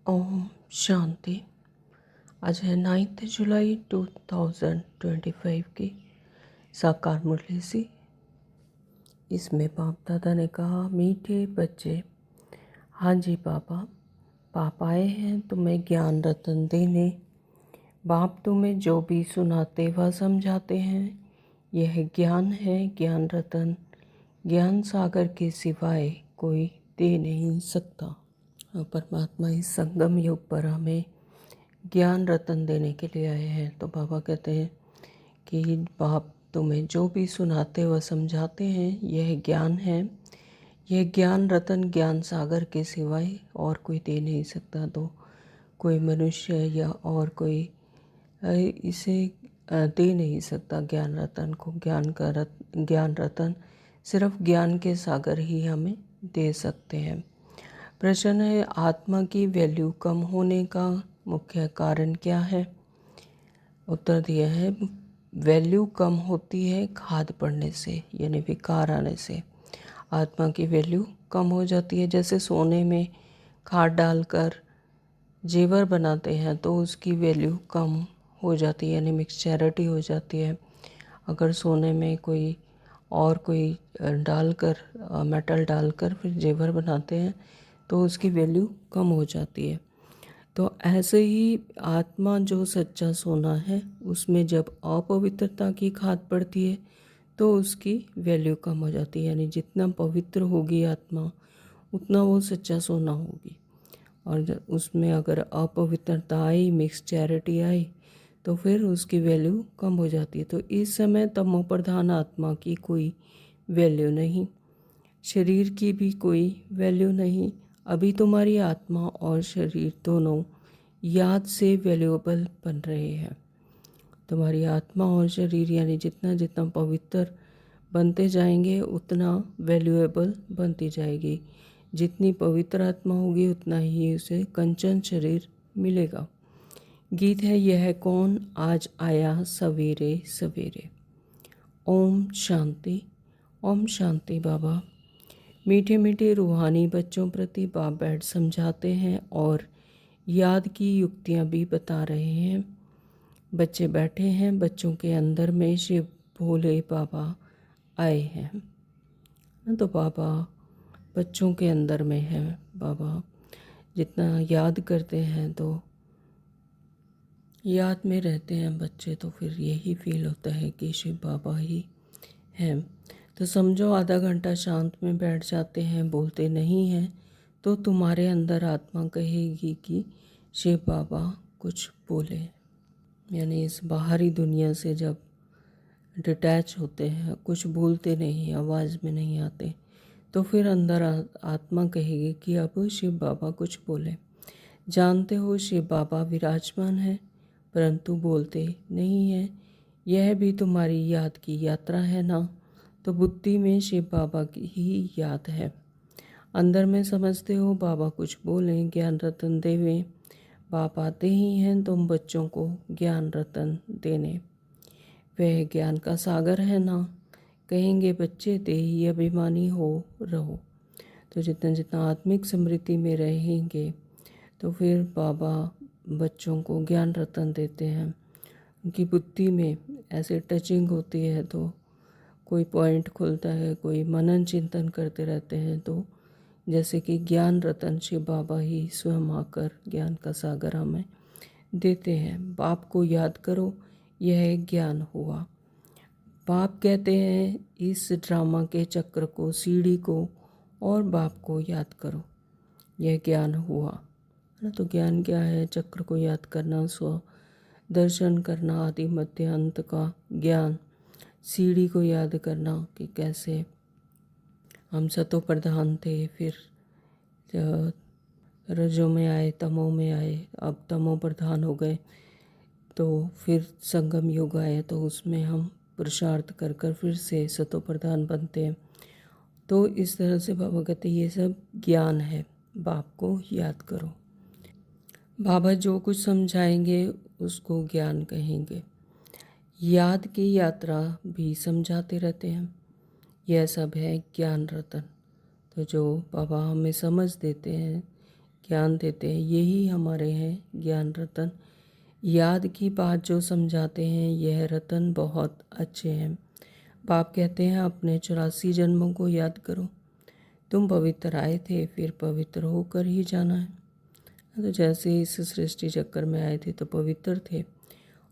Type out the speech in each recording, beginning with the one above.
ओम शांति। आज है 9 जुलाई 2025 की साकार मुरली सी। इसमें बाप दादा ने कहा, मीठे बच्चे, हाँ जी पापा, पापा आए हैं तुम्हें ज्ञान रतन देने। बाप तुम्हें जो भी सुनाते व समझाते हैं यह ज्ञान है, ज्ञान रतन। ज्ञान सागर के सिवाय कोई दे नहीं सकता। और परमात्मा इस संगम युग पर हमें ज्ञान रतन देने के लिए आए हैं। तो बाबा कहते हैं कि बाप तुम्हें जो भी सुनाते व समझाते हैं यह ज्ञान है, यह ज्ञान रतन ज्ञान सागर के सिवाय और कोई दे नहीं सकता। तो कोई मनुष्य या और कोई इसे दे नहीं सकता ज्ञान रतन को। ज्ञान रतन सिर्फ ज्ञान के सागर ही हमें दे सकते हैं। प्रश्न है, आत्मा की वैल्यू कम होने का मुख्य कारण क्या है? उत्तर दिया है, वैल्यू कम होती है खाद पड़ने से, यानी विकार आने से आत्मा की वैल्यू कम हो जाती है। जैसे सोने में खाद डालकर जेवर बनाते हैं तो उसकी वैल्यू कम हो जाती है, यानी मिक्सचैरिटी हो जाती है। अगर सोने में कोई डालकर मेटल डालकर फिर जेवर बनाते हैं तो उसकी वैल्यू कम हो जाती है। तो ऐसे ही आत्मा जो सच्चा सोना है उसमें जब अपवित्रता की खाद पड़ती है तो उसकी वैल्यू कम हो जाती है। यानी जितना पवित्र होगी आत्मा उतना वो सच्चा सोना होगी। और उसमें अगर अपवित्रता आई, मिक्सचैरिटी आई, तो फिर उसकी वैल्यू कम हो जाती है। तो इस समय तमो प्रधान आत्मा की कोई वैल्यू नहीं, शरीर की भी कोई वैल्यू नहीं। अभी तुम्हारी आत्मा और शरीर दोनों याद से वैल्यूएबल बन रहे हैं। तुम्हारी आत्मा और शरीर यानी जितना जितना पवित्र बनते जाएंगे उतना वैल्यूएबल बनती जाएगी। जितनी पवित्र आत्मा होगी उतना ही उसे कंचन शरीर मिलेगा। गीत है, यह कौन आज आया सवेरे सवेरे। ओम शांति। ओम शांति बाबा। मीठे मीठे रूहानी बच्चों प्रति बाप बैठ समझाते हैं और याद की युक्तियाँ भी बता रहे हैं। बच्चे बैठे हैं, बच्चों के अंदर में शिव भोले बाबा आए हैं। तो बाबा बच्चों के अंदर में है। बाबा जितना याद करते हैं तो याद में रहते हैं बच्चे, तो फिर यही फील होता है कि शिव बाबा ही हैं। तो समझो आधा घंटा शांत में बैठ जाते हैं, बोलते नहीं हैं, तो तुम्हारे अंदर आत्मा कहेगी कि शिव बाबा कुछ बोले। यानी इस बाहरी दुनिया से जब डिटैच होते हैं, कुछ बोलते नहीं, आवाज़ में नहीं आते, तो फिर अंदर आत्मा कहेगी कि अब शिव बाबा कुछ बोले। जानते हो शिव बाबा विराजमान है परंतु बोलते नहीं हैं। यह भी तुम्हारी याद की यात्रा है ना। तो बुद्धि में शिव बाबा की ही याद है, अंदर में समझते हो बाबा कुछ बोलें, ज्ञान रतन देवें। बाप आते ही हैं तुम बच्चों को ज्ञान रतन देने। वह ज्ञान का सागर है ना। कहेंगे बच्चे देही अभिमानी हो रहो। तो जितना जितना आत्मिक स्मृति में रहेंगे तो फिर बाबा बच्चों को ज्ञान रतन देते हैं। उनकी बुद्धि में ऐसे टचिंग होती है तो कोई पॉइंट खुलता है, कोई मनन चिंतन करते रहते हैं, तो जैसे कि ज्ञान रतन शिव बाबा ही स्वयं आकर ज्ञान का सागर हमें देते हैं। बाप को याद करो, यह ज्ञान हुआ। बाप कहते हैं इस ड्रामा के चक्र को, सीढ़ी को और बाप को याद करो, यह ज्ञान हुआ है ना। तो ज्ञान क्या है? चक्र को याद करना, स्व दर्शन करना, आदि मध्य अंत का ज्ञान। सीढ़ी को याद करना कि कैसे हम सतो प्रधान थे, फिर रजो में आए, तमो में आए, अब तमो प्रधान हो गए, तो फिर संगम युग आए तो उसमें हम पुरुषार्थ कर कर फिर से सतो प्रधान बनते हैं। तो इस तरह से बाबा कहते ये सब ज्ञान है, बाप को याद करो। बाबा जो कुछ समझाएंगे उसको ज्ञान कहेंगे। याद की यात्रा भी समझाते रहते हैं। यह सब है ज्ञान रतन। तो जो बाबा हमें समझ देते हैं ज्ञान देते हैं, यही हमारे हैं ज्ञान रतन। याद की बात जो समझाते हैं, यह रतन बहुत अच्छे हैं। बाप कहते हैं अपने 84 जन्मों को याद करो। तुम पवित्र आए थे, फिर पवित्र होकर ही जाना है। तो जैसे इस सृष्टि चक्कर में आए थे तो पवित्र थे,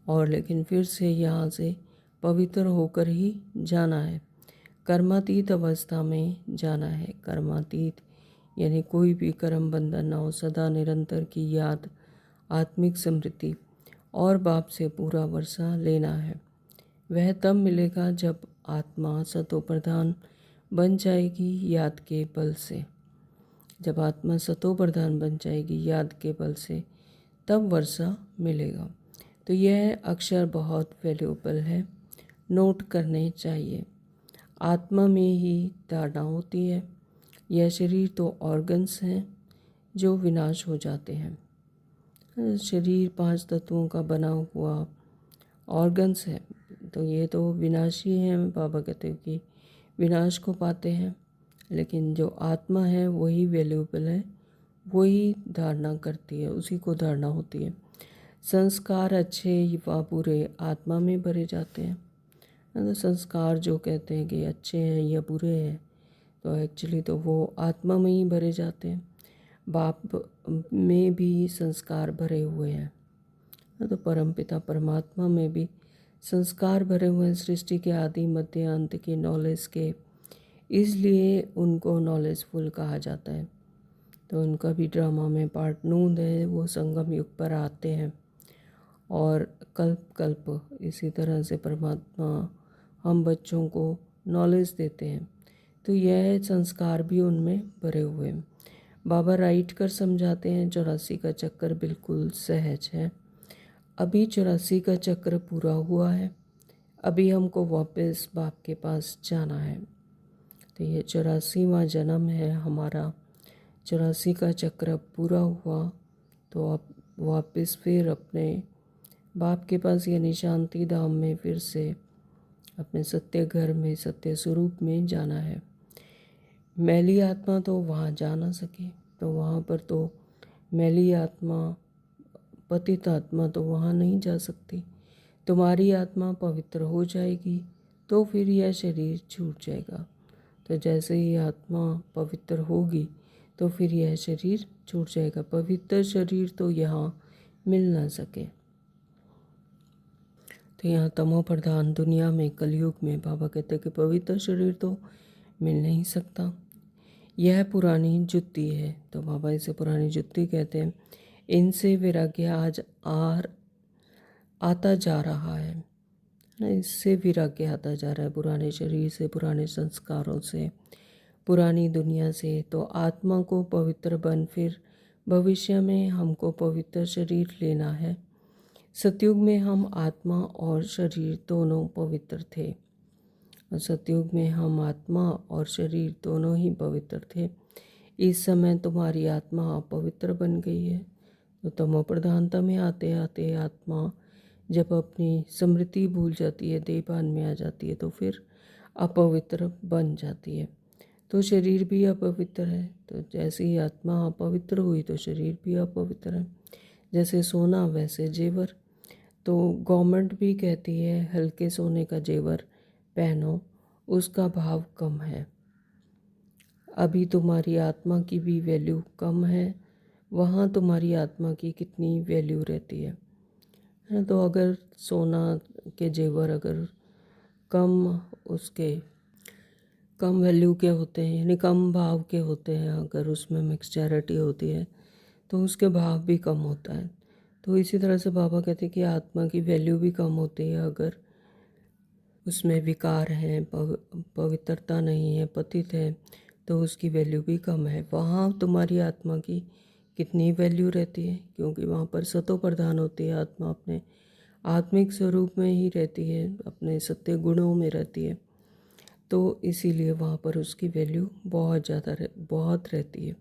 और लेकिन फिर से यहाँ से पवित्र होकर ही जाना है। कर्मातीत अवस्था में जाना है। कर्मातीत यानी कोई भी कर्म बंधन ना हो, सदा निरंतर की याद, आत्मिक स्मृति और बाप से पूरा वर्षा लेना है। वह तब मिलेगा जब आत्मा सतो प्रधान बन जाएगी याद के बल से। जब आत्मा सतो प्रधान बन जाएगी याद के बल से, तब वर्षा मिलेगा। तो यह अक्षर बहुत वैल्यूएबल है, नोट करने चाहिए। आत्मा में ही धारणा होती है। यह शरीर तो ऑर्गन्स हैं जो विनाश हो जाते हैं। शरीर 5 तत्वों का बना हुआ ऑर्गन्स है, तो ये तो विनाशी हैं। बाबा कहते हैं कि विनाश को पाते हैं, लेकिन जो आत्मा है वही वैल्यूएबल है, वही धारणा करती है, उसी को धारणा होती है। संस्कार अच्छे व बुरे आत्मा में भरे जाते हैं। तो संस्कार जो कहते हैं कि अच्छे हैं या बुरे हैं, तो एक्चुअली तो वो आत्मा में ही भरे जाते हैं। बाप में भी संस्कार भरे हुए हैं, तो परमपिता परमात्मा में भी संस्कार भरे हुए हैं, सृष्टि के आदि मध्य अंत की नॉलेज के, इसलिए उनको नॉलेजफुल कहा जाता है। तो उनका भी ड्रामा में पार्ट नून है, वो संगम युग पर आते हैं और कल्प कल्प इसी तरह से परमात्मा हम बच्चों को नॉलेज देते हैं। तो यह संस्कार भी उनमें भरे हुए हैं। बाबा राइट कर समझाते हैं 84 का चक्कर बिल्कुल सहज है। अभी 84 का चक्र पूरा हुआ है, अभी हमको वापस बाप के पास जाना है। तो ये 84वां जन्म है हमारा। 84 का चक्र पूरा हुआ तो अब वापस फिर अपने बाप के पास यानी शांति धाम में फिर से अपने सत्य घर में, सत्य स्वरूप में जाना है। मैली आत्मा तो वहाँ जा ना सके, तो वहाँ पर तो मैली आत्मा, पतित आत्मा तो वहाँ नहीं जा सकती। तुम्हारी आत्मा पवित्र हो जाएगी तो फिर यह शरीर छूट जाएगा। तो जैसे ही आत्मा पवित्र होगी तो फिर यह शरीर छूट जाएगा। पवित्र शरीर तो यहाँ मिल ना सके। तो यहाँ तमो प्रधान दुनिया में, कलयुग में बाबा कहते हैं कि पवित्र शरीर तो मिल नहीं सकता। यह पुरानी जुत्ती है, तो बाबा इसे पुरानी जुत्ती कहते हैं। इनसे वैराग्य आज आता जा रहा है ना, इससे वैराग्य आता जा रहा है, पुराने शरीर से, पुराने संस्कारों से, पुरानी दुनिया से। तो आत्मा को पवित्र बन फिर भविष्य में हमको पवित्र शरीर लेना है। सतयुग में हम आत्मा और शरीर दोनों पवित्र थे, और सतयुग में हम आत्मा और शरीर दोनों ही पवित्र थे। इस समय तुम्हारी आत्मा अपवित्र बन गई है। तो तमो प्रधानता में आते आते आत्मा जब अपनी स्मृति भूल जाती है, देहभान में आ जाती है, तो फिर अपवित्र बन जाती है। तो शरीर भी अपवित्र है। तो जैसे ही आत्मा अपवित्र हुई तो शरीर भी अपवित्र है। जैसे सोना वैसे जेवर। तो गवर्नमेंट भी कहती है हल्के सोने का जेवर पहनो, उसका भाव कम है। अभी तुम्हारी आत्मा की भी वैल्यू कम है, वहाँ तुम्हारी आत्मा की कितनी वैल्यू रहती है ना। तो अगर सोना के जेवर अगर कम, उसके कम वैल्यू के होते हैं, यानी कम भाव के होते हैं, अगर उसमें मिक्सचैरिटी होती है तो उसके भाव भी कम होता है। तो इसी तरह से बाबा कहते हैं कि आत्मा की वैल्यू भी कम होती है अगर उसमें विकार हैं, पवित्रता नहीं है, पतित है, तो उसकी वैल्यू भी कम है। वहाँ तुम्हारी आत्मा की कितनी वैल्यू रहती है, क्योंकि वहाँ पर सतो प्रधान होती है आत्मा, अपने आत्मिक स्वरूप में ही रहती है, अपने सत्य गुणों में रहती है। तो इसीलिए वहाँ पर उसकी वैल्यू बहुत ज़्यादा बहुत रहती है।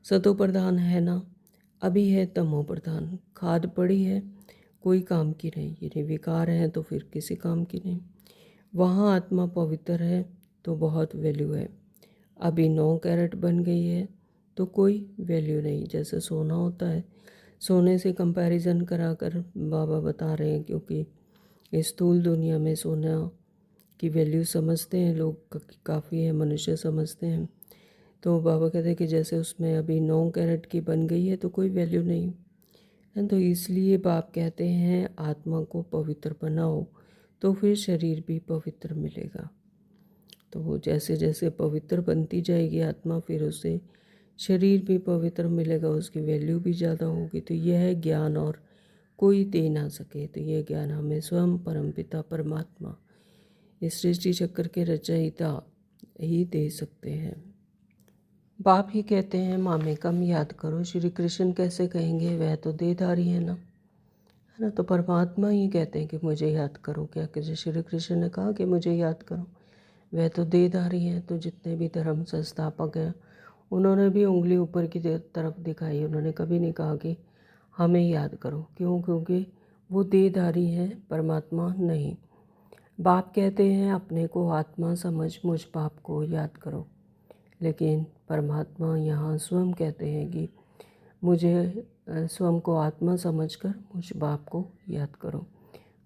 सतो प्रधान है ना, अभी है तमो प्रधान, खाद पड़ी है, कोई काम की नहीं, ये विकार हैं तो फिर किसी काम की नहीं। वहाँ आत्मा पवित्र है तो बहुत वैल्यू है। अभी 9 कैरेट बन गई है तो कोई वैल्यू नहीं। जैसे सोना होता है, सोने से कंपैरिजन करा कर बाबा बता रहे हैं, क्योंकि इस स्थूल दुनिया में सोना की वैल्यू समझते हैं लोग, काफ़ी है, मनुष्य समझते हैं। तो बाबा कहते हैं कि जैसे उसमें अभी 9 कैरेट की बन गई है तो कोई वैल्यू नहीं है। तो इसलिए बाप कहते हैं आत्मा को पवित्र बनाओ, तो फिर शरीर भी पवित्र मिलेगा। तो वो जैसे जैसे पवित्र बनती जाएगी आत्मा, फिर उसे शरीर भी पवित्र मिलेगा, उसकी वैल्यू भी ज़्यादा होगी। तो यह है ज्ञान, और कोई दे ना सके। तो यह ज्ञान हमें स्वयं परमपिता परमात्मा, इस सृष्टि चक्र के रचयिता ही दे सकते हैं। बाप ही कहते हैं मामे कम याद करो। श्री कृष्ण कैसे कहेंगे, वह तो देहधारी है ना, है ना। तो परमात्मा ही कहते हैं कि मुझे याद करो। क्या कि श्री कृष्ण ने कहा कि मुझे याद करो, वह तो देहधारी हैं। तो जितने भी धर्म संस्थापक हैं उन्होंने भी उंगली ऊपर की तरफ दिखाई, उन्होंने कभी नहीं कहा कि हमें याद करो। क्यों? क्योंकि वो देहधारी हैं, परमात्मा नहीं। बाप कहते हैं अपने को आत्मा समझ मुझ बाप को याद करो, लेकिन परमात्मा यहाँ स्वयं कहते हैं कि मुझे स्वयं को आत्मा समझकर मुझ बाप को याद करो,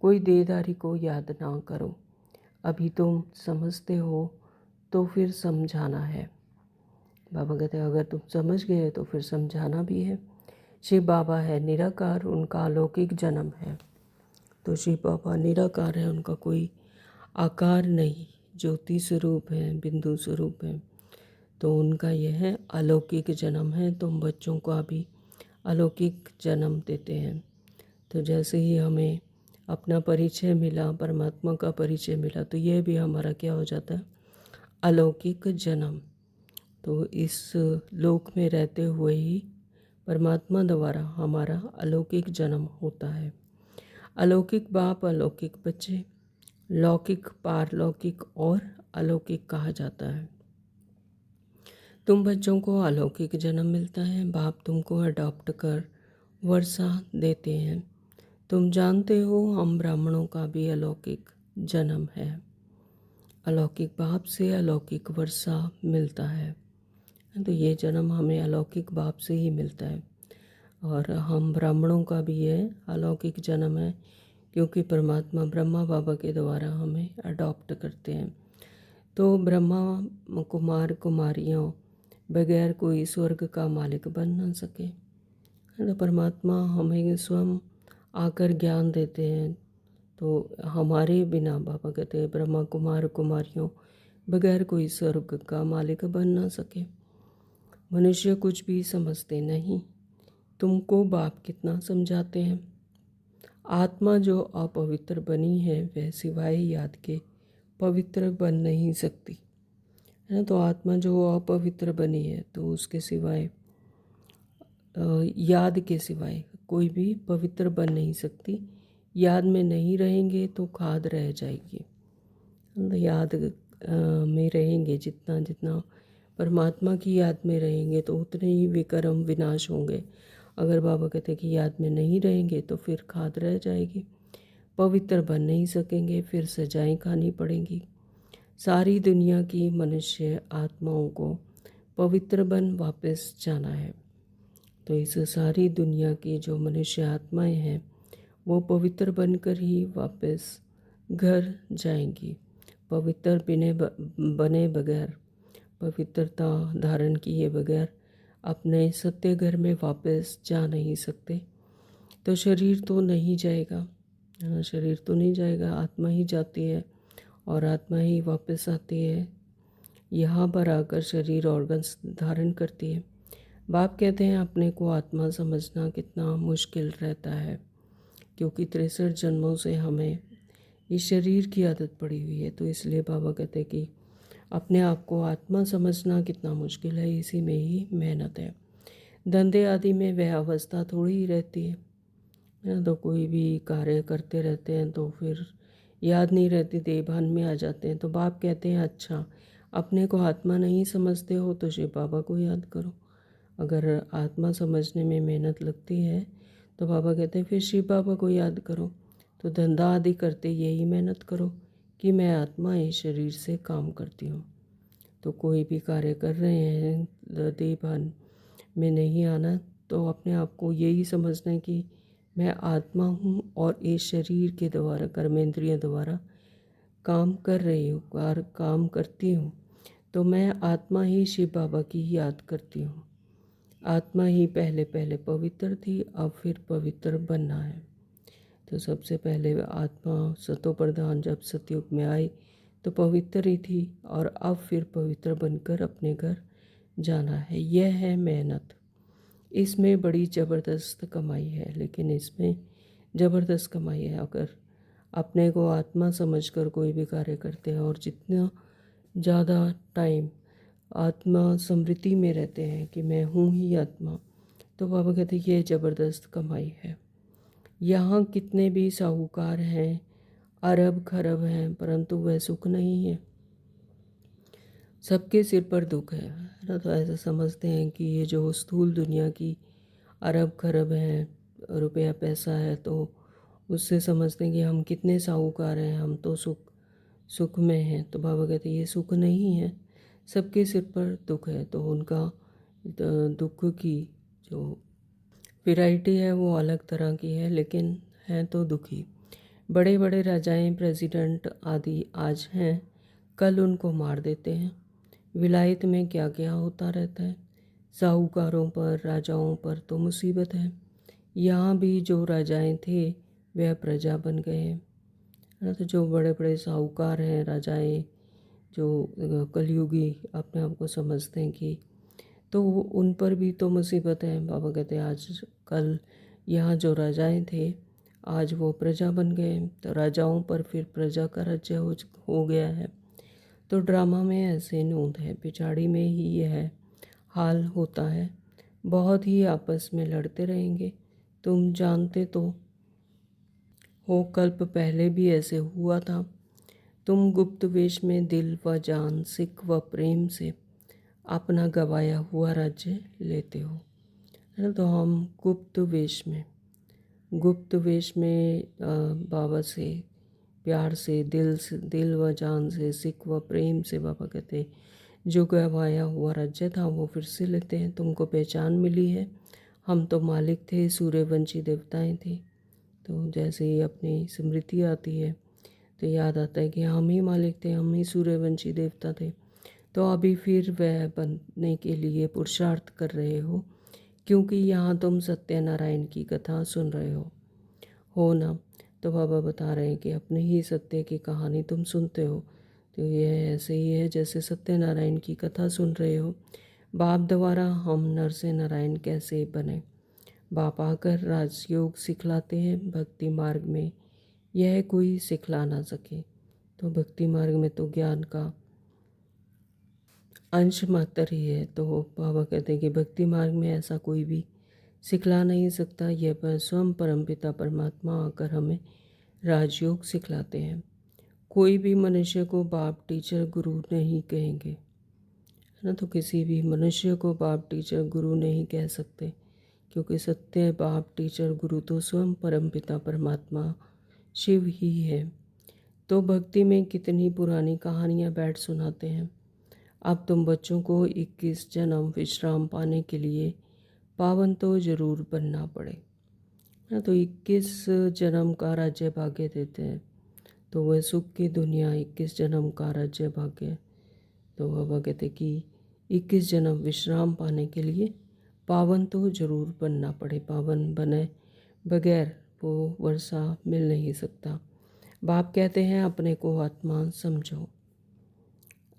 कोई देहधारी को याद ना करो। अभी तुम समझते हो तो फिर समझाना है। बाबा कहते हैं अगर तुम समझ गए तो फिर समझाना भी है। शिव बाबा है निराकार, उनका अलौकिक जन्म है। तो शिव बाबा निराकार है, उनका कोई आकार नहीं, ज्योति स्वरूप है, बिंदु स्वरूप है। तो उनका यह है अलौकिक जन्म है। तुम बच्चों को अभी अलौकिक जन्म देते हैं। तो जैसे ही हमें अपना परिचय मिला, परमात्मा का परिचय मिला, तो यह भी हमारा क्या हो जाता है, अलौकिक जन्म। तो इस लोक में रहते हुए ही परमात्मा द्वारा हमारा अलौकिक जन्म होता है। अलौकिक बाप, अलौकिक बच्चे, लौकिक, पारलौकिक और अलौकिक कहा जाता है। तुम बच्चों को अलौकिक जन्म मिलता है, बाप तुमको अडॉप्ट कर वर्षा देते हैं। तुम जानते हो हम ब्राह्मणों का भी अलौकिक जन्म है। अलौकिक बाप से अलौकिक वर्षा मिलता है। तो ये जन्म हमें अलौकिक बाप से ही मिलता है। और हम ब्राह्मणों का भी ये अलौकिक जन्म है, क्योंकि परमात्मा ब्रह्मा बाबा के द्वारा हमें अडॉप्ट करते हैं। तो ब्रह्मा कुमार कुमारियों बगैर कोई स्वर्ग का मालिक बन ना सके। तो परमात्मा हमें स्वयं आकर ज्ञान देते हैं। तो हमारे बिना, बाबा कहते हैं, ब्रह्मा कुमार कुमारियों बगैर कोई स्वर्ग का मालिक बन ना सके। मनुष्य कुछ भी समझते नहीं। तुमको बाप कितना समझाते हैं। आत्मा जो अपवित्र बनी है वह सिवाय याद के पवित्र बन नहीं सकती, है ना। तो आत्मा जो अपवित्र बनी है तो उसके सिवाय, याद के सिवाय कोई भी पवित्र बन नहीं सकती। याद में नहीं रहेंगे तो खाद रह जाएगी। याद में रहेंगे, जितना जितना परमात्मा की याद में रहेंगे तो उतने ही विकर्म विनाश होंगे। अगर बाबा कहते कि याद में नहीं रहेंगे तो फिर खाद रह जाएगी, पवित्र बन नहीं सकेंगे, फिर सजाएं खानी पड़ेंगी। सारी दुनिया की मनुष्य आत्माओं को पवित्र बन वापस जाना है। तो इस सारी दुनिया की जो मनुष्य आत्माएं हैं वो पवित्र बनकर ही वापस घर जाएंगी। पवित्र बने बगैर, पवित्रता धारण किए बगैर अपने सत्य घर में वापस जा नहीं सकते। तो शरीर तो नहीं जाएगा, शरीर तो नहीं जाएगा, आत्मा ही जाती है और आत्मा ही वापस आती है, यहाँ पर आकर शरीर ऑर्गन्स धारण करती है। बाप कहते हैं अपने को आत्मा समझना कितना मुश्किल रहता है, क्योंकि 63 जन्मों से हमें इस शरीर की आदत पड़ी हुई है। तो इसलिए बाबा कहते हैं कि अपने आप को आत्मा समझना कितना मुश्किल है, इसी में ही मेहनत है। धंधे आदि में वह अवस्था थोड़ी ही रहती है ना। तो कोई भी कार्य करते रहते हैं तो फिर याद नहीं रहती, देहभान में आ जाते हैं। तो बाप कहते हैं अच्छा, अपने को आत्मा नहीं समझते हो तो शिव बाबा को याद करो। अगर आत्मा समझने में मेहनत लगती है तो बाबा कहते हैं फिर शिव बाबा को याद करो। तो धंधा आदि करते यही मेहनत करो कि मैं आत्मा इस शरीर से काम करती हूँ। तो कोई भी कार्य कर रहे हैं, देहभान में नहीं आना, तो अपने आप को यही समझना है कि मैं आत्मा हूँ और इस शरीर के द्वारा, कर्मेंद्रियों द्वारा काम कर रही हूँ, काम करती हूँ। तो मैं आत्मा ही शिव बाबा की याद करती हूँ। आत्मा ही पहले पहले पवित्र थी, अब फिर पवित्र बनना है। तो सबसे पहले आत्मा सतो प्रधान जब सतयुग में आई तो पवित्र ही थी, और अब फिर पवित्र बनकर अपने घर जाना है। यह है मेहनत। इसमें बड़ी ज़बरदस्त कमाई है, लेकिन इसमें ज़बरदस्त कमाई है। अगर अपने को आत्मा समझकर कोई भी कार्य करते हैं और जितना ज़्यादा टाइम आत्मा स्मृति में रहते हैं कि मैं हूँ ही आत्मा, तो बाबा कहते हैं ये ज़बरदस्त कमाई है। यहाँ कितने भी साहूकार हैं, अरब खरब हैं, परंतु वह सुख नहीं है। सबके सिर पर दुख है ना। तो ऐसा समझते हैं कि ये जो स्थूल दुनिया की अरब खरब हैं, रुपया पैसा है, तो उससे समझते हैं कि हम कितने साहूकार हैं, हम तो सुख में हैं। तो बाबा कहते हैं ये सुख नहीं है, सबके सिर पर दुख है। तो उनका दुख की जो वैरायटी है वो अलग तरह की है, लेकिन हैं तो दुखी। बड़े बड़े राजाएं, प्रेसिडेंट आदि आज हैं, कल उनको मार देते हैं। विलायत में क्या क्या होता रहता है। साहूकारों पर, राजाओं पर तो मुसीबत है। यहाँ भी जो राजाएं थे वह प्रजा बन गए हैं ना। तो जो बड़े बड़े साहूकार हैं, राजाएं, जो कलयुगी अपने आप को समझते हैं कि, तो उन पर भी तो मुसीबत है। बाबा कहते हैं आज कल यहाँ जो राजाएं थे आज वो प्रजा बन गए, तो राजाओं पर फिर प्रजा का राज्य हो गया है। तो ड्रामा में ऐसे नूंद है, पिछाड़ी में ही यह हाल होता है। बहुत ही आपस में लड़ते रहेंगे। तुम जानते तो हो कल्प पहले भी ऐसे हुआ था। तुम गुप्त वेश में दिल व जान, सिख व प्रेम से अपना गवाया हुआ राज्य लेते हो, है ना। तो हम गुप्त वेश में बाबा से प्यार से, दिल व जान से, सिख व प्रेम से, बाबा कहते जो गवाया हुआ राज्य था वो फिर से लेते हैं। तुमको पहचान मिली है, हम तो मालिक थे, सूर्यवंशी देवताएं थे। तो जैसे ही अपनी स्मृति आती है तो याद आता है कि हम ही मालिक थे, हम ही सूर्यवंशी देवता थे। तो अभी फिर वह बनने के लिए पुरुषार्थ कर रहे हो, क्योंकि यहाँ तुम सत्यनारायण की कथा सुन रहे हो ना। तो बाबा बता रहे हैं कि अपने ही सत्य की कहानी तुम सुनते हो। तो यह ऐसे ही है जैसे सत्यनारायण की कथा सुन रहे हो। बाप द्वारा हम नर से नारायण कैसे बने, बाप आकर राजयोग सिखलाते हैं भक्ति मार्ग में, यह कोई सिखला ना सके। तो भक्ति मार्ग में तो ज्ञान का अंश मात्र ही है। तो बाबा कहते हैं कि भक्ति मार्ग में ऐसा कोई भी सिखला नहीं सकता। यह पर स्वयं परमपिता परमात्मा आकर हमें राजयोग सिखलाते हैं। कोई भी मनुष्य को बाप, टीचर, गुरु नहीं कहेंगे, है ना। तो किसी भी मनुष्य को बाप, टीचर, गुरु नहीं कह सकते, क्योंकि सत्य बाप, टीचर, गुरु तो स्वयं परमपिता परमात्मा शिव ही है। तो भक्ति में कितनी पुरानी कहानियाँ बैठ सुनाते हैं। अब तुम बच्चों को 21 जन्म विश्राम पाने के लिए पावन तो जरूर बनना पड़े ना। तो 21 जन्म का राज्य भाग्य देते हैं, तो वह सुख की दुनिया 21 जन्म का राज्य भाग्य। तो बाबा कहते कि 21 जन्म विश्राम पाने के लिए पावन तो जरूर बनना पड़े। पावन बने बगैर वो वर्षा मिल नहीं सकता। बाप कहते हैं अपने को आत्मा समझो।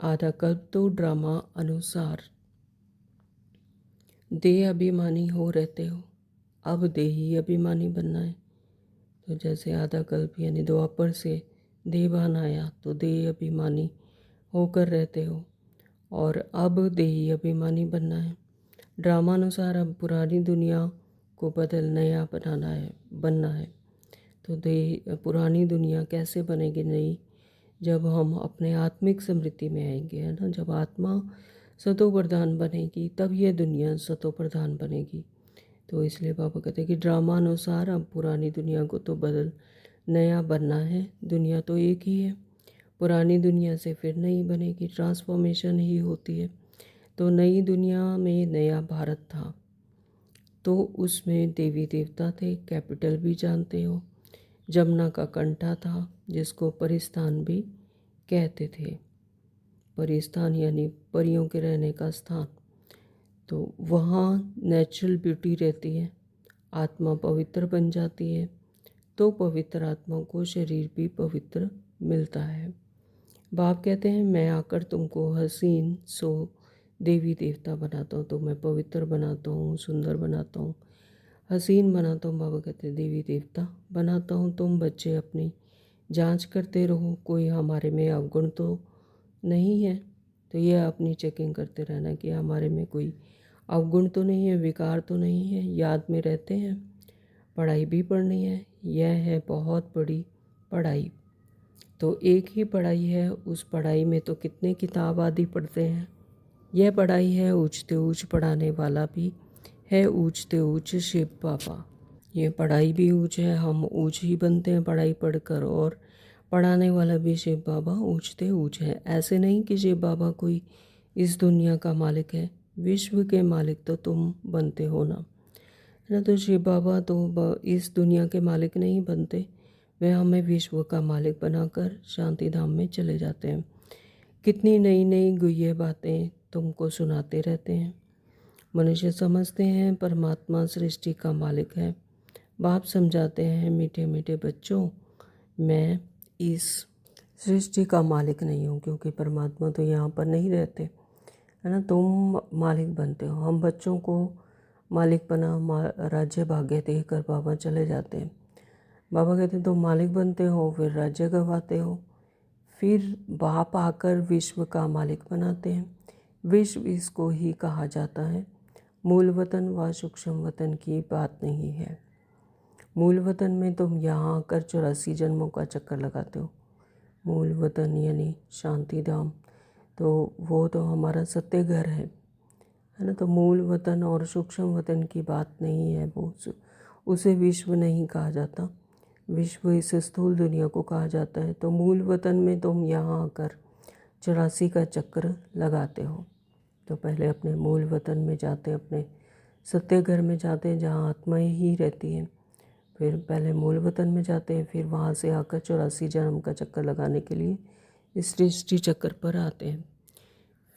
आधा कल्प तो ड्रामा अनुसार देह अभिमानी हो रहते हो, अब देही अभिमानी बनना है। तो जैसे आधा कल्प यानी द्वापर से देवान आया तो देह अभिमानी होकर रहते हो, और अब देही अभिमानी बनना है। ड्रामानुसार अब पुरानी दुनिया को बदल नया बनना है। तो पुरानी दुनिया कैसे बनेगी नई, जब हम अपने आत्मिक समृद्धि में आएंगे, है ना। जब आत्मा सतो प्रधान बनेगी तब यह दुनिया सतो प्रधान बनेगी। तो इसलिए बाबा कहते हैं कि ड्रामा अनुसार अब पुरानी दुनिया को तो बदल नया बनना है। दुनिया तो एक ही है, पुरानी दुनिया से फिर नई बनेगी, ट्रांसफॉर्मेशन ही होती है। तो नई दुनिया में नया भारत था, तो उसमें देवी देवता थे। कैपिटल भी जानते हो, जमुना का कंठा था, जिसको परिस्थान भी कहते थे। परिस्थान यानी परियों के रहने का स्थान। तो वहाँ नेचुरल ब्यूटी रहती है, आत्मा पवित्र बन जाती है, तो पवित्र आत्मा को शरीर भी पवित्र मिलता है। बाप कहते हैं मैं आकर तुमको हसीन सो देवी देवता बनाता हूँ, तो मैं पवित्र बनाता हूँ, सुंदर बनाता हूँ, हसीन बनाता हूँ। बाबा कहते हैं देवी देवता बनाता हूँ। तुम बच्चे अपनी जांच करते रहो, कोई हमारे में अवगुण तो नहीं है। तो यह अपनी चेकिंग करते रहना कि हमारे में कोई अवगुण तो नहीं है, विकार तो नहीं है, याद में रहते हैं, पढ़ाई भी पढ़नी है। यह है बहुत बड़ी पढ़ाई। तो एक ही पढ़ाई है, उस पढ़ाई में तो कितने किताब आदि पढ़ते हैं। यह पढ़ाई है ऊंचते ऊंच, पढ़ाने वाला भी है ऊंचते ऊंच शिव बाबा। ये पढ़ाई भी ऊंच है, हम ऊंच ही बनते हैं पढ़ाई पढ़कर, और पढ़ाने वाला भी शिव बाबा ऊंचते ऊंच है। ऐसे नहीं कि शिव बाबा कोई इस दुनिया का मालिक है, विश्व के मालिक तो तुम बनते हो ना, है ना। तो शिव बाबा तो इस दुनिया के मालिक नहीं बनते, वे हमें विश्व का मालिक बनाकर शांति धाम में चले जाते हैं। कितनी नई नई गुह्य बातें तुमको सुनाते रहते हैं। मनुष्य समझते हैं परमात्मा सृष्टि का मालिक है। बाप समझाते हैं मीठे मीठे बच्चों, मैं इस सृष्टि का मालिक नहीं हूँ, क्योंकि परमात्मा तो यहाँ पर नहीं रहते, है ना। तुम मालिक बनते हो। हम बच्चों को मालिक बना राज्य भाग्य देकर बाबा चले जाते हैं। बाबा कहते हैं तुम मालिक बनते हो, फिर राज्य गवाते हो, फिर बाप आकर विश्व का मालिक बनाते हैं। विश्व इसको ही कहा जाता है। मूल वतन व सूक्ष्म वतन की बात नहीं है। मूल वतन में तुम यहाँ आकर 84 जन्मों का चक्कर लगाते हो। मूल वतन यानी शांति धाम, तो वो तो हमारा सत्य घर है ना। तो मूल वतन और सूक्ष्म वतन की बात नहीं है, वो उसे विश्व नहीं कहा जाता। विश्व इस स्थूल दुनिया को कहा जाता है। तो मूल वतन में तुम यहाँ आकर 84 का चक्र लगाते हो। तो पहले अपने मूल वतन में जाते हैं, अपने सत्य घर में जाते हैं जहाँ आत्माएं ही रहती हैं। फिर पहले मूल वतन में जाते हैं, फिर वहाँ से आकर 84 जन्म का चक्कर लगाने के लिए इस सृष्टि चक्कर पर आते हैं।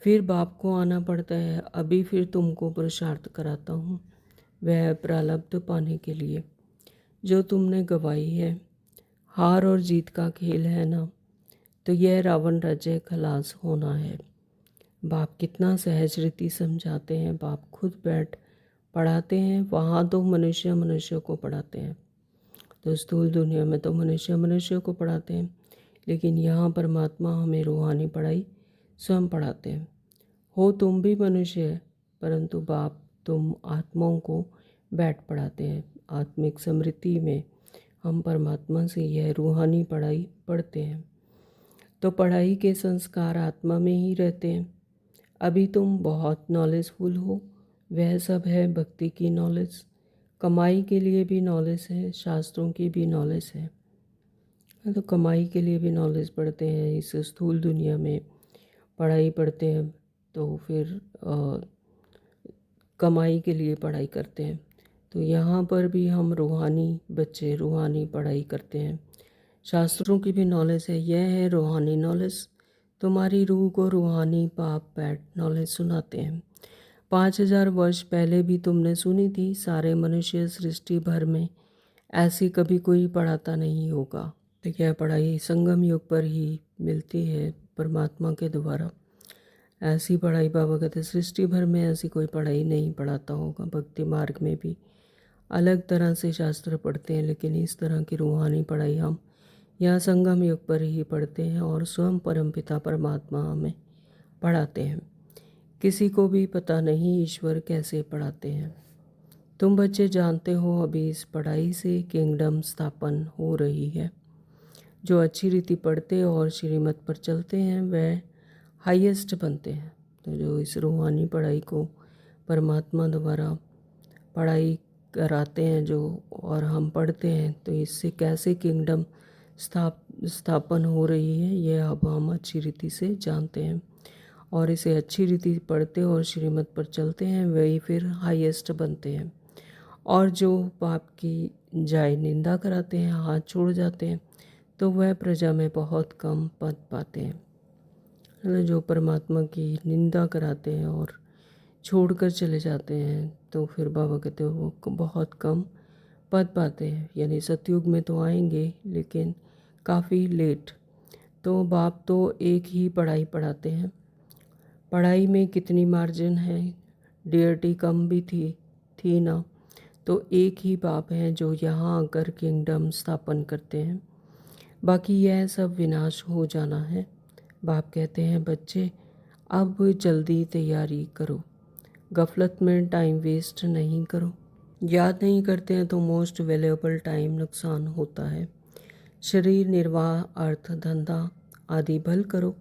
फिर बाप को आना पड़ता है। अभी फिर तुमको पुरुषार्थ कराता हूँ, वह प्रारब्ध पाने के लिए जो तुमने गवाई है। हार और जीत का खेल है ना, तो यह रावण राज्य खलास होना है। बाप कितना सहज रीति समझाते हैं। बाप खुद बैठ पढ़ाते हैं। वहाँ तो मनुष्य मनुष्य को पढ़ाते हैं, तो स्थूल दुनिया में तो मनुष्य मनुष्य को पढ़ाते हैं, लेकिन यहाँ परमात्मा हमें रूहानी पढ़ाई स्वयं पढ़ाते हैं। हो तुम भी मनुष्य, परंतु बाप तुम आत्माओं को बैठ पढ़ाते हैं। आत्मिक समृद्धि में हम परमात्मा से यह रूहानी पढ़ाई पढ़ते हैं। तो पढ़ाई के संस्कार आत्मा में ही रहते हैं। अभी तुम बहुत नॉलेजफुल हो, वह सब है भक्ति की नॉलेज। कमाई के लिए भी नॉलेज है, शास्त्रों की भी नॉलेज है। तो कमाई के लिए भी नॉलेज पढ़ते हैं, इस स्थूल दुनिया में पढ़ाई पढ़ते हैं, तो फिर कमाई के लिए पढ़ाई करते हैं। तो यहाँ पर भी हम रूहानी बच्चे रूहानी पढ़ाई करते हैं। शास्त्रों की भी नॉलेज है, यह है रूहानी नॉलेज। तुम्हारी रूह को रूहानी बाप बैठ नॉलेज सुनाते हैं। 5000 वर्ष पहले भी तुमने सुनी थी। सारे मनुष्य सृष्टि भर में ऐसी कभी कोई पढ़ाता नहीं होगा। तो यह पढ़ाई संगम युग पर ही मिलती है परमात्मा के द्वारा। ऐसी पढ़ाई बाबा कहते सृष्टि भर में ऐसी कोई पढ़ाई नहीं पढ़ाता होगा। भक्ति मार्ग में भी अलग तरह से शास्त्र पढ़ते हैं, लेकिन इस तरह की रूहानी पढ़ाई हम यहाँ संगम युग पर ही पढ़ते हैं, और स्वयं परमपिता परमात्मा हमें पढ़ाते हैं। किसी को भी पता नहीं ईश्वर कैसे पढ़ाते हैं। तुम बच्चे जानते हो अभी इस पढ़ाई से किंगडम स्थापन हो रही है। जो अच्छी रीति पढ़ते और श्रीमत पर चलते हैं वह हाईएस्ट बनते हैं। तो जो इस रूहानी पढ़ाई को परमात्मा द्वारा पढ़ाई कराते हैं जो, और हम पढ़ते हैं, तो इससे कैसे किंगडम स्थापन हो रही है यह अब हम अच्छी रीति से जानते हैं। और इसे अच्छी रीति पढ़ते और श्रीमत पर चलते हैं, वही फिर हाईएस्ट बनते हैं। और जो बाप की जाय निंदा कराते हैं, हाथ छोड़ जाते हैं, तो वह प्रजा में बहुत कम पद पाते हैं। जो परमात्मा की निंदा कराते हैं और छोड़कर चले जाते हैं, तो फिर बाबा कहते हैं वो बहुत कम पद पाते हैं। यानी सतयुग में तो आएंगे, लेकिन काफ़ी लेट। तो बाप तो एक ही पढ़ाई पढ़ाते हैं। पढ़ाई में कितनी मार्जिन है, डीआरटी कम भी थी ना। तो एक ही बाप हैं जो यहाँ आकर किंगडम स्थापन करते हैं, बाकी यह सब विनाश हो जाना है। बाप कहते हैं बच्चे अब जल्दी तैयारी करो, गफलत में टाइम वेस्ट नहीं करो। याद नहीं करते हैं तो मोस्ट वैल्यूएबल टाइम नुकसान होता है। शरीर निर्वाह, अर्थ धंधा आदि भल करो,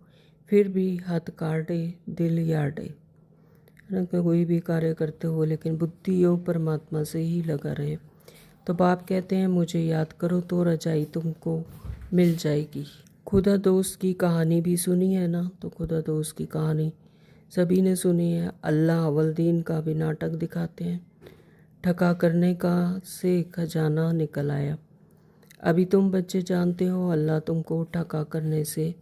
फिर भी हाथ काटे दिल याडे। है ना, कोई भी कार्य करते हो लेकिन बुद्धि योग परमात्मा से ही लगा रहे। तो बाप कहते हैं मुझे याद करो तो रजाई तुमको मिल जाएगी। खुदा दोस्त की कहानी भी सुनी है ना, तो खुदा दोस्त की कहानी सभी ने सुनी है। अल्लाह अवलदीन का भी नाटक दिखाते हैं। ठका करने का से खजाना निकल आया। अभी तुम बच्चे जानते हो अल्लाह तुमको ठका करने से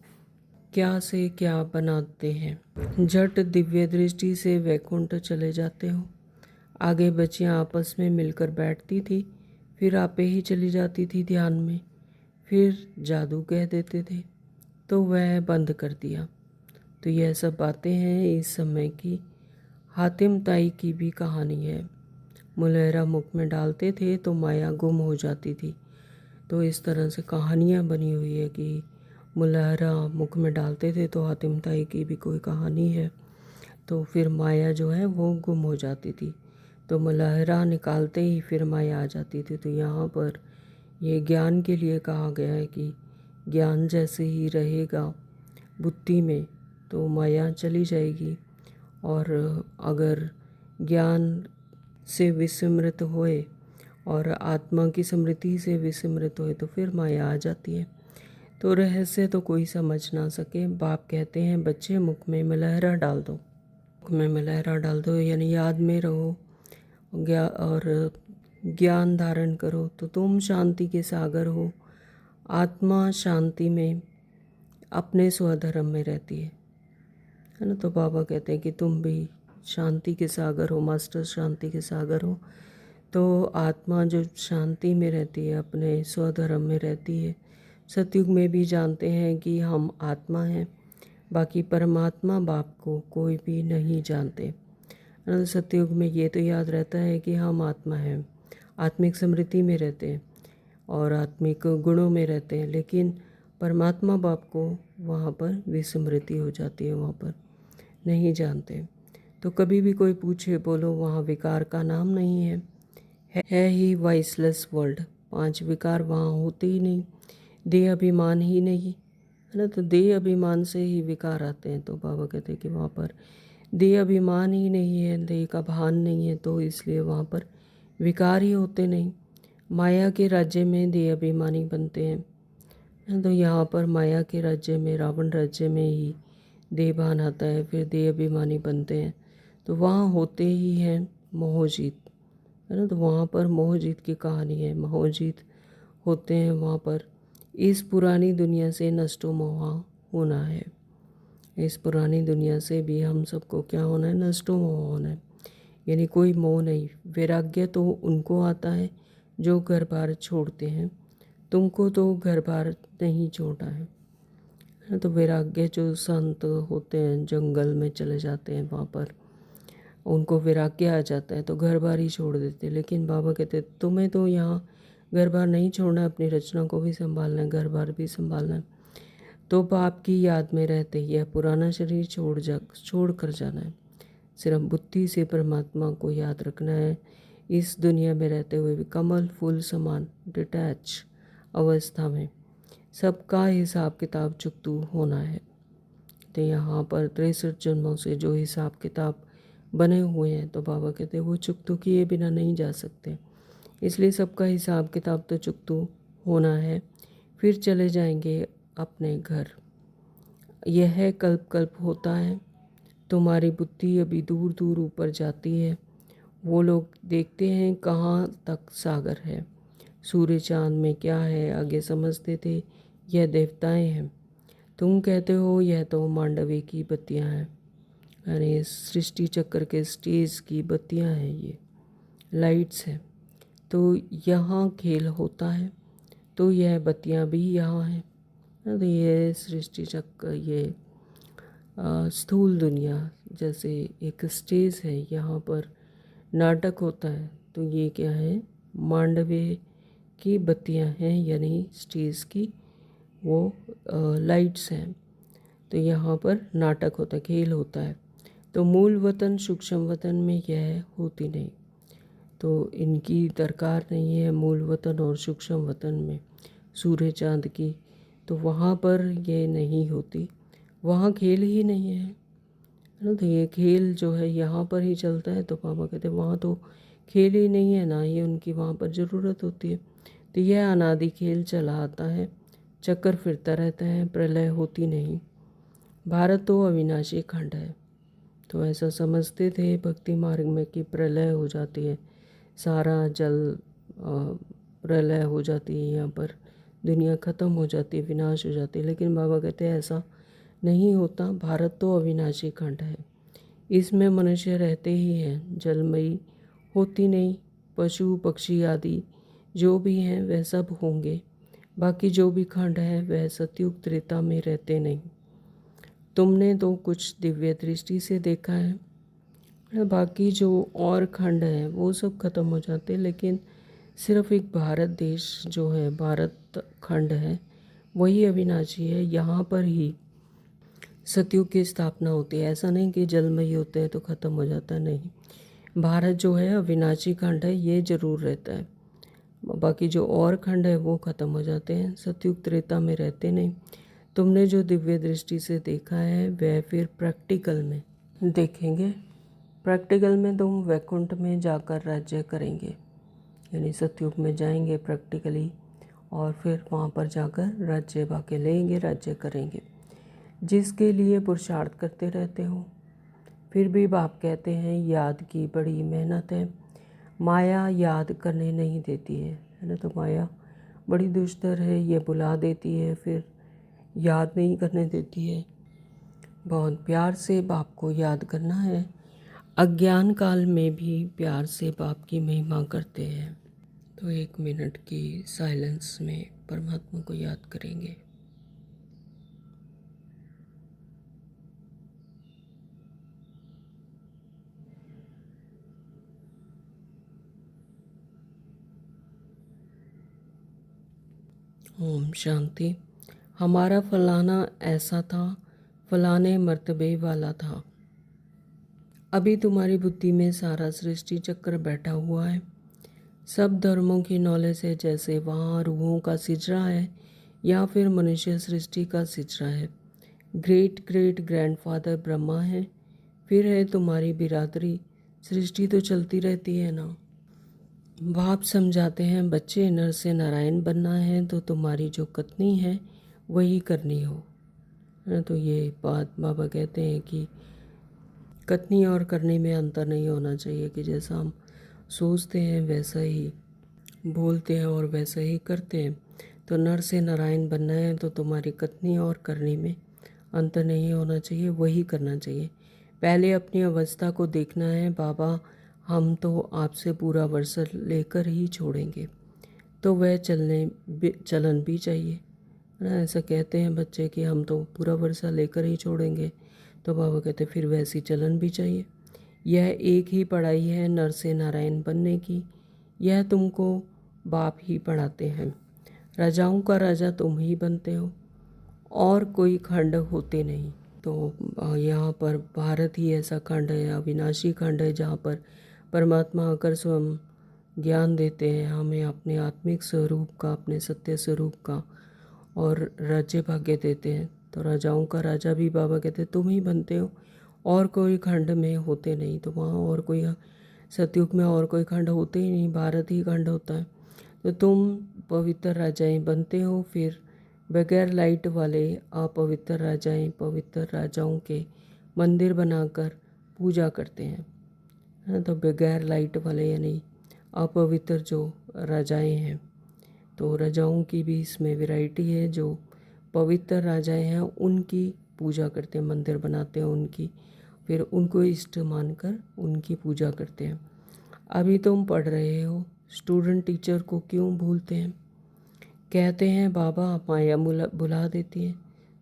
क्या बनाते हैं। झट दिव्य दृष्टि से वैकुंठ चले जाते हो। आगे बच्चियां आपस में मिलकर बैठती थी, फिर आपे ही चली जाती थी ध्यान में, फिर जादू कह देते थे तो वह बंद कर दिया। तो यह सब बातें हैं इस समय की। हातिम ताई की भी कहानी है। मुलहरा मुख में डालते थे तो माया गुम हो जाती थी। तो इस तरह से कहानियाँ बनी हुई है कि मुलहरा मुख में डालते थे तो हातिम ताई की भी कोई कहानी है। तो फिर माया जो है वो गुम हो जाती थी, तो मुलहरा निकालते ही फिर माया आ जाती थी। तो यहाँ पर ये ज्ञान के लिए कहा गया है कि ज्ञान जैसे ही रहेगा बुद्धि में तो माया चली जाएगी, और अगर ज्ञान से विस्मृत होए और आत्मा की स्मृति से विस्मृत होए तो फिर माया आ जाती है। तो रहस्य तो कोई समझ ना सके। बाप कहते हैं बच्चे मुख में मुलहरा डाल दो, मुख में मुलहरा डाल दो यानी याद में रहो और ज्ञान धारण करो, तो तुम शांति के सागर हो। आत्मा शांति में अपने स्वधर्म में रहती है ना। तो बाबा कहते हैं कि तुम भी शांति के सागर हो, मास्टर शांति के सागर हो। तो आत्मा जो शांति में रहती है, अपने स्वधर्म में रहती है। सतयुग में भी जानते हैं कि हम आत्मा हैं, बाकी परमात्मा बाप को कोई भी नहीं जानते। सतयुग में ये तो याद रहता है कि हम आत्मा हैं, आत्मिक स्मृति में रहते हैं और आत्मिक गुणों में रहते हैं, लेकिन परमात्मा बाप को वहाँ पर विस्मृति हो जाती है, वहाँ पर नहीं जानते। तो कभी भी कोई पूछे बोलो वहाँ विकार का नाम नहीं है ही वाइसलेस वर्ल्ड। 5 विकार वहाँ होते ही नहीं, देह अभिमान ही नहीं, है ना। तो देह अभिमान से ही विकार आते हैं। तो बाबा कहते हैं कि वहाँ पर देह अभिमान ही नहीं है, देह का भान नहीं है, तो इसलिए वहाँ पर विकार ही होते नहीं। माया के राज्य में देह अभिमानी बनते हैं, तो यहाँ पर माया के राज्य में, रावण राज्य में ही देह भान आता है, फिर देह अभिमानी बनते हैं। तो वहाँ होते ही हैं मोहजीत, है ना। तो वहाँ पर मोहजीत की कहानी है, मोहजीत होते हैं वहाँ पर। इस पुरानी दुनिया से नष्टो मोहा होना है। इस पुरानी दुनिया से भी हम सबको क्या होना है, नष्टो मोह होना है। यानी कोई मोह नहीं। वैराग्य तो उनको आता है जो घर बार छोड़ते हैं, तुमको तो घर बार नहीं छोड़ा है। तो वैराग्य जो संत होते हैं जंगल में चले जाते हैं, वहाँ पर उनको वैराग्य आ जाता है तो घर बार ही छोड़ देते हैं। लेकिन बाबा कहते हैं तुम्हें तो यहाँ घर बार नहीं छोड़ना है, अपनी रचना को भी संभालना है, घर बार भी संभालना है। तो बाप की याद में रहते ही यह पुराना शरीर छोड़ कर जाना है। सिर्फ बुद्धि से परमात्मा को याद रखना है। इस दुनिया में रहते हुए भी कमल फूल समान डिटैच अवस्था में सबका हिसाब किताब चुकतू होना है। तो यहाँ पर 63 जन्मों से जो हिसाब किताब बने हुए हैं, तो बाबा कहते हैं वो चुकतू किए बिना नहीं जा सकते। इसलिए सबका हिसाब किताब तो चुकतू होना है, फिर चले जाएंगे अपने घर। यह कल्प कल्प होता है। तुम्हारी बुद्धि अभी दूर दूर ऊपर जाती है, वो लोग देखते हैं कहाँ तक सागर है, सूर्य चाँद में क्या है, आगे समझते थे यह देवताएं हैं। तुम कहते हो यह तो मांडवी की बत्तियां हैं, यानी सृष्टि चक्र के स्टेज की बत्तियां हैं, ये लाइट्स हैं। तो यहाँ खेल होता है, तो यह बत्तियां भी यहाँ हैं। तो ये सृष्टि चक्र, ये स्थूल दुनिया जैसे एक स्टेज है, यहाँ पर नाटक होता है। तो ये क्या है, मांडवे की बत्तियां हैं, यानी स्टेज की वो लाइट्स हैं। तो यहाँ पर नाटक होता है, खेल होता है। तो मूल वतन सूक्ष्म वतन में यह होती नहीं, तो इनकी दरकार नहीं है मूल वतन और सूक्ष्म वतन में सूर्य चाँद की। तो वहाँ पर ये नहीं होती, वहाँ खेल ही नहीं है ना। तो ये खेल जो है यहाँ पर ही चलता है। तो पापा कहते हैं वहाँ तो खेल ही नहीं है, ना ही उनकी वहाँ पर ज़रूरत होती है। तो यह अनादि खेल चला आता है, चक्कर फिरता रहता है, प्रलय होती नहीं। भारत तो अविनाशी खंड है। तो ऐसा समझते थे भक्ति मार्ग में कि प्रलय हो जाती है, सारा जल प्रलय हो जाती है, यहाँ पर दुनिया ख़त्म हो जाती है, विनाश हो जाती है। लेकिन बाबा कहते हैं ऐसा नहीं होता। भारत तो अविनाशी खंड है, इसमें मनुष्य रहते ही हैं, जलमयी होती नहीं। पशु पक्षी आदि जो भी हैं वह सब होंगे, बाकी जो भी खंड है वह सतयुग त्रेता में रहते नहीं। तुमने तो कुछ दिव्य दृष्टि से देखा है, बाकी जो और खंड है वो सब खत्म हो जाते हैं। लेकिन सिर्फ एक भारत देश जो है, भारत खंड है, वही अविनाशी है। यहाँ पर ही सतयुग की स्थापना होती है। ऐसा नहीं कि जलमयी होते हैं तो ख़त्म हो जाता है, नहीं। भारत जो है अविनाशी खंड है, ये जरूर रहता है। बाकी जो और खंड है वो ख़त्म हो जाते हैं, सतयुग त्रेता में रहते नहीं। तुमने जो दिव्य दृष्टि से देखा है वह फिर प्रैक्टिकल में देखेंगे। प्रैक्टिकल में तुम वैकुंठ में जाकर राज्य करेंगे, यानी सतयुग में जाएंगे प्रैक्टिकली, और फिर वहाँ पर जाकर राज्य बाकी लेंगे, राज्य करेंगे, जिसके लिए पुरुषार्थ करते रहते हो। फिर भी बाप कहते हैं याद की बड़ी मेहनत है, माया याद करने नहीं देती है ना। तो माया बड़ी दुष्टर है, ये बुला देती है, फिर याद नहीं करने देती है। बहुत प्यार से बाप को याद करना है। अज्ञान काल में भी प्यार से बाप की महिमा करते हैं। तो 1 मिनट की साइलेंस में परमात्मा को याद करेंगे। ओम शांति। हमारा फलाना ऐसा था, फलाने मर्तबे वाला था। अभी तुम्हारी बुद्धि में सारा सृष्टि चक्र बैठा हुआ है, सब धर्मों की नॉलेज है। जैसे वहाँ रूहों का सिजरा है या फिर मनुष्य सृष्टि का सिजरा है। ग्रेट ग्रेट ग्रैंडफादर ब्रह्मा है, फिर है तुम्हारी बिरादरी। सृष्टि तो चलती रहती है ना। बाप समझाते हैं बच्चे, नर से नारायण बनना है तो तुम्हारी जो कथनी है वही करनी हो। तो ये बात बाबा कहते हैं कि कथनी और करने में अंतर नहीं होना चाहिए, कि जैसा हम सोचते हैं वैसा ही बोलते हैं और वैसा ही करते हैं। तो नर से नारायण बनना है तो तुम्हारी कथनी और करने में अंतर नहीं होना चाहिए, वही करना चाहिए। पहले अपनी अवस्था को देखना है। बाबा हम तो आपसे पूरा वर्षा लेकर ही छोड़ेंगे, तो वह चलन भी चाहिए ना। ऐसा कहते हैं बच्चे कि हम तो पूरा वर्षा लेकर ही छोड़ेंगे, तो बाबा कहते फिर वैसी चलन भी चाहिए। यह एक ही पढ़ाई है नर से नारायण बनने की, यह तुमको बाप ही पढ़ाते हैं। राजाओं का राजा तुम ही बनते हो, और कोई खंड होते नहीं। तो यहाँ पर भारत ही ऐसा खंड है, अविनाशी खंड है, जहाँ पर परमात्मा आकर स्वयं ज्ञान देते हैं हमें अपने आत्मिक स्वरूप का, अपने सत्य स्वरूप का, और राज्य भाग्य देते हैं। तो राजाओं का राजा भी बाबा कहते तुम ही बनते हो, और कोई खंड में होते नहीं। तो वहाँ और कोई सतयुग में और कोई खंड होते ही नहीं, भारत ही खंड होता है। तो तुम पवित्र राजाएं बनते हो, फिर बगैर लाइट वाले अपवित्र राजाएं पवित्र राजाओं के मंदिर बनाकर पूजा करते हैं। है ना। तो बगैर लाइट वाले यानी अपवित्र जो रजाएं हैं, तो रजाओं की भी इसमें वैरायटी है। जो पवित्र राजाएं हैं उनकी पूजा करते हैं, मंदिर बनाते हैं उनकी, फिर उनको इष्ट मानकर उनकी पूजा करते हैं। अभी तुम पढ़ रहे हो, स्टूडेंट टीचर को क्यों भूलते हैं? कहते हैं बाबा माया बुला देती है,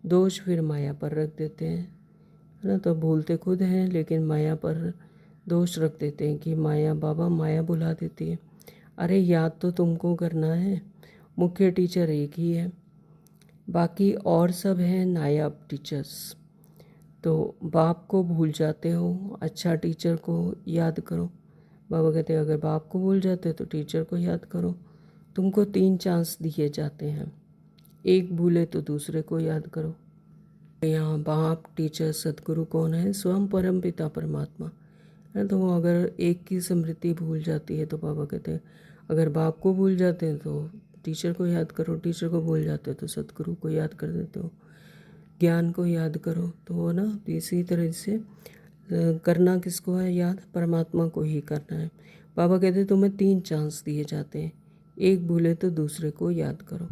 दोष फिर माया पर रख देते हैं, है ना। तो भूलते खुद हैं लेकिन माया पर दोष रख देते हैं कि माया, बाबा माया बुला देती है। अरे याद तो तुमको करना है, मुख्य टीचर एक ही है, बाकी और सब हैं नायाब टीचर्स। तो बाप को भूल जाते हो, अच्छा टीचर को याद करो। बाबा कहते हैं अगर बाप को भूल जाते हो तो टीचर को याद करो। तुमको 3 चांस दिए जाते हैं, एक भूले तो दूसरे को याद करो। यहाँ बाप, टीचर, सदगुरु कौन है? स्वयं परम पिता परमात्मा है। तो वो अगर एक की स्मृति भूल जाती है तो बाबा कहते हैं अगर बाप को भूल जाते हैं तो टीचर को याद करो, टीचर को भूल जाते हो तो सदगुरु को याद कर देते हो, ज्ञान को याद करो। तो वो ना इसी तरह से करना किसको है याद? परमात्मा को ही करना है। बाबा कहते हैं तुम्हें 3 चांस दिए जाते हैं, एक भूले तो दूसरे को याद करो।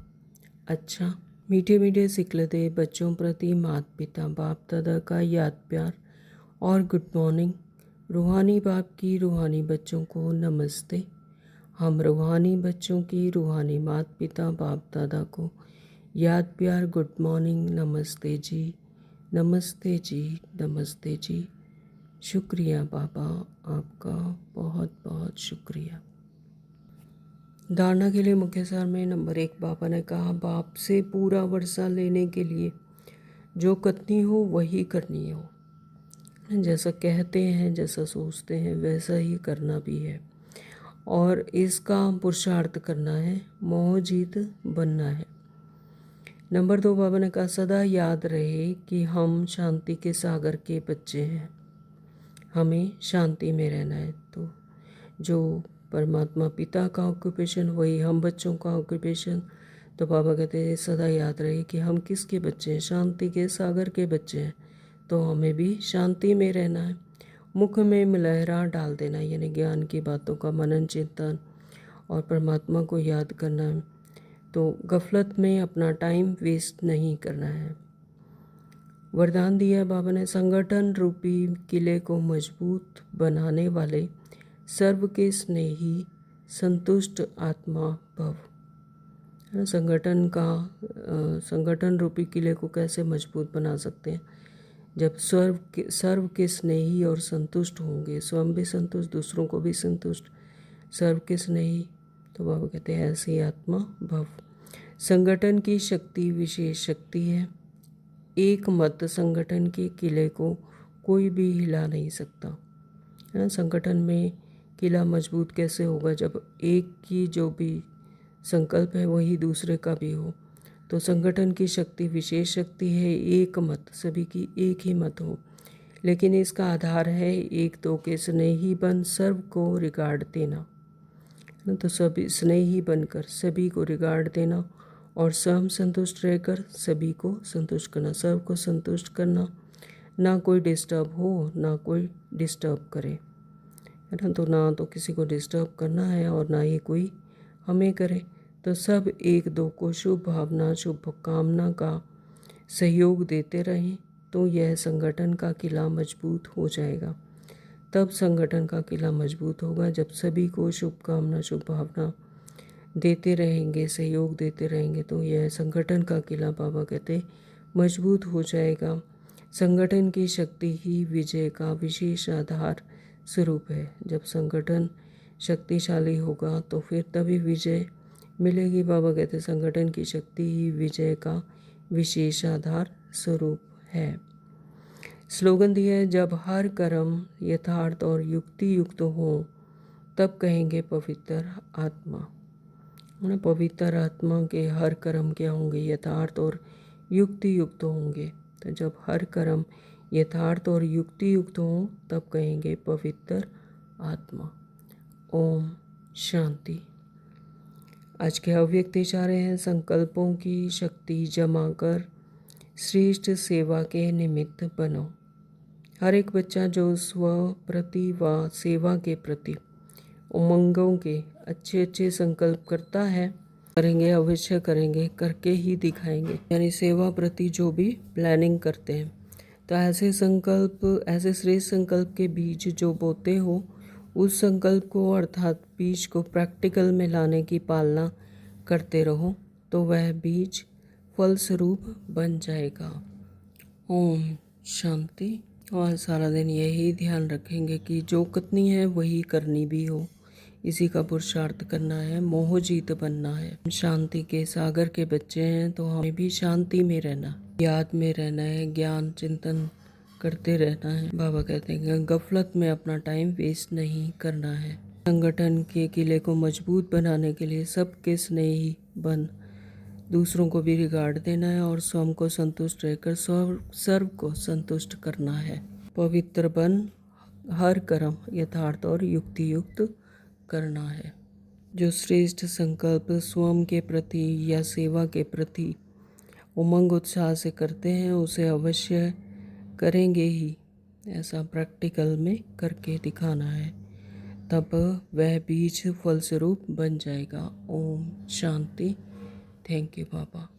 अच्छा, मीठे मीठे सिखलते बच्चों प्रति माता पिता बाप दादा का याद प्यार और गुड मॉर्निंग। रूहानी बाप की रूहानी बच्चों को नमस्ते। हम रूहानी बच्चों की रूहानी माता पिता बाप दादा को याद प्यार गुड मॉर्निंग, नमस्ते जी, नमस्ते जी, नमस्ते जी। शुक्रिया बाबा, आपका बहुत बहुत शुक्रिया। धारणा के लिए मुख्य सार में नंबर 1 बाबा ने कहा बाप से पूरा वर्षा लेने के लिए जो करनी हो वही करनी हो। जैसा कहते हैं, जैसा सोचते हैं वैसा ही करना भी है, और इसका पुरुषार्थ करना है, मोह जीत बनना है। नंबर 2 बाबा ने कहा सदा याद रहे कि हम शांति के सागर के बच्चे हैं, हमें शांति में रहना है। तो जो परमात्मा पिता का ऑक्यूपेशन वही हम बच्चों का ऑक्यूपेशन। तो बाबा कहते हैं सदा याद रहे कि हम किसके बच्चे हैं? शांति के सागर के बच्चे हैं, तो हमें भी शांति में रहना है। मुख में मिलहरा डाल देना, यानी ज्ञान की बातों का मनन चिंतन और परमात्मा को याद करना है। तो गफलत में अपना टाइम वेस्ट नहीं करना है। वरदान दिया बाबा ने संगठन रूपी किले को मजबूत बनाने वाले सर्व के स्नेही संतुष्ट आत्मा भव। संगठन रूपी किले को कैसे मजबूत बना सकते हैं? जब सर्व के स्नेही और संतुष्ट होंगे, स्वयं भी संतुष्ट, दूसरों को भी संतुष्ट, सर्व के स्नेही। तो बाबा कहते हैं ऐसी आत्मा भव। संगठन की शक्ति विशेष शक्ति है, एक मत संगठन के किले को कोई भी हिला नहीं सकता है। संगठन में किला मजबूत कैसे होगा? जब एक की जो भी संकल्प है वही दूसरे का भी हो। तो संगठन की शक्ति विशेष शक्ति है, एक मत, सभी की एक ही मत हो, लेकिन इसका आधार है एक दो के स्नेही बन सर्व को रिगार्ड देना। तो सभी स्नेही बनकर सभी को रिगार्ड देना और स्वयं संतुष्ट रहकर सभी को संतुष्ट करना, सर्व को संतुष्ट करना, ना कोई डिस्टर्ब हो ना कोई डिस्टर्ब करे, है ना। तो ना तो किसी को डिस्टर्ब करना है और ना ही कोई हमें करे। तो सब एक दो को शुभ भावना शुभ कामना का सहयोग देते रहें तो यह संगठन का किला मजबूत हो जाएगा। तब संगठन का किला मजबूत होगा जब सभी को शुभकामना शुभ भावना देते रहेंगे, सहयोग देते रहेंगे, तो यह संगठन का किला बाबा कहते मजबूत हो जाएगा। संगठन की शक्ति ही विजय का विशेष आधार स्वरूप है। जब संगठन शक्तिशाली होगा तो फिर तभी विजय मिलेगी। बाबा कहते संगठन की शक्ति ही विजय का विशेष आधार स्वरूप है। स्लोगन दिया है जब हर कर्म यथार्थ और युक्ति युक्त हो तब कहेंगे पवित्र आत्मा। पवित्र आत्मा के हर कर्म क्या होंगे? यथार्थ और युक्ति युक्त होंगे। तो जब हर कर्म यथार्थ और युक्ति युक्त हो तब कहेंगे पवित्र आत्मा। ओम शांति। आज के अव्यक्त इशारे हैं संकल्पों की शक्ति जमा कर श्रेष्ठ सेवा के निमित्त बनो। हर एक बच्चा जो स्व प्रति व सेवा के प्रति उमंगों के अच्छे अच्छे संकल्प करता है, करेंगे, अवश्य करेंगे, करके ही दिखाएंगे। यानी सेवा प्रति जो भी प्लानिंग करते हैं, तो ऐसे संकल्प, ऐसे श्रेष्ठ संकल्प के बीज जो बोते हो, उस संकल्प को अर्थात बीज को प्रैक्टिकल में लाने की पालना करते रहो, तो वह बीज फलस्वरूप बन जाएगा। ओम शांति। और सारा दिन यही ध्यान रखेंगे कि जो कतनी है वही करनी भी हो, इसी का पुरुषार्थ करना है, मोह जीत बनना है। शांति के सागर के बच्चे हैं, तो हमें भी शांति में रहना, याद में रहना है, ज्ञान चिंतन करते रहना है। बाबा कहते हैं गफलत में अपना टाइम वेस्ट नहीं करना है। संगठन के किले को मजबूत बनाने के लिए सबके स्नेही बन दूसरों को भी रिगार्ड देना है और स्वयं को संतुष्ट रहकर सर्व को संतुष्ट करना है। पवित्र बन हर कर्म यथार्थ और युक्ति युक्त करना है। जो श्रेष्ठ संकल्प स्वयं के प्रति या सेवा के प्रति उमंग उत्साह से करते हैं, उसे अवश्य करेंगे ही, ऐसा प्रैक्टिकल में करके दिखाना है, तब वह बीज फलस्वरूप बन जाएगा। ओम शांति। Thank you Baba.